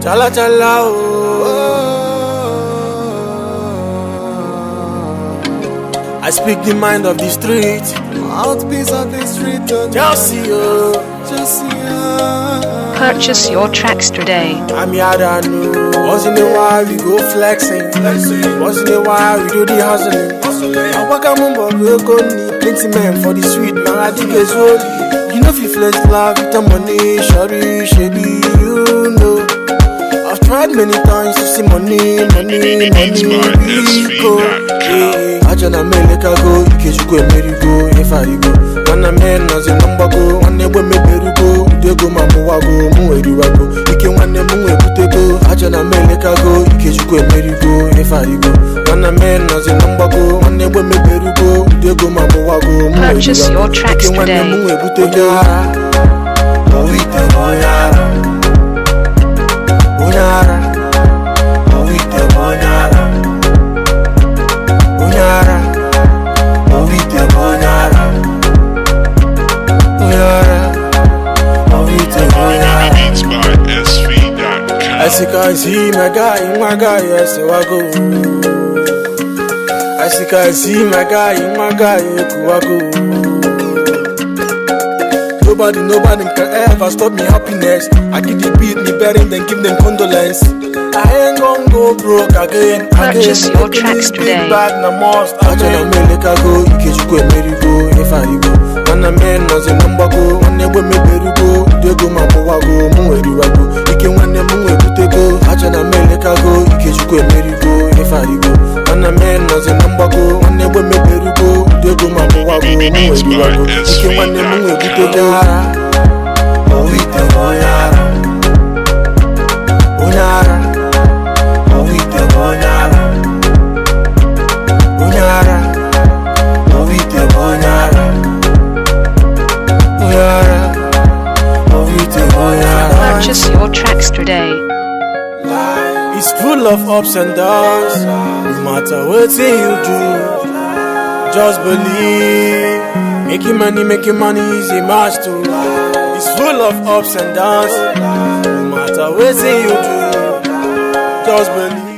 Chala chala I speak the mind of the street. Mouthpiece of the street. Just see you. Purchase your tracks today. I'm Yadanu. Once in a while we go flexing. Once in a while we do the hustling. I walk a mumbo, we go need plenty men for the sweet. Man, I think it's holy. You know if you flex love with the money, shawty, shady, you know. I've tried many times to see money go. Ajana meleka go, ikejugo emerigo, if I go. Wana men as a number go, wane we me berugo, udego mamuwago, mueriwago. Ike wane munwe butego, ajana meleka go, ikejugo emerigo, if I go. Wana men as a number go, wane we me berugo, udego mamuwago, mueriwago. Purchase your tracks today. Ike wane munwe butego, oite moyara. Bunyara, ovite bunyara. Bunyara, ovite bunyara. Bunyara, ovite bunyara. Beats by SV.com. As you can see, my guy, yes, I go. As you can see, my guy, I go. Nobody can ever stop me happiness. I give the beat, me bearing, then give them condolence. I ain't gon' go broke again. Purchase your tracks today. Back na must. Ajana meleka go, ikejugo emerigo, if I go. Wana men as a number go, wane we me berugo, dego mamuwago, mueriwago. Ike wane munwe butego. Ajana meleka go, ikejugo emerigo, if I go. Wana men as a number go, wane we me berugo, dego mamuwago, mueriwago. Ike wane munwe butego. Ovite moyara. Bunyara, ovite bunyara. Bunyara, ovite bunyara. Bunyara, ovite bunyara. Purchase your tracks today. It's full of ups and downs. No matter what you do, just believe. Making money is a must too. It's full of ups and downs. No matter what you do, just believe.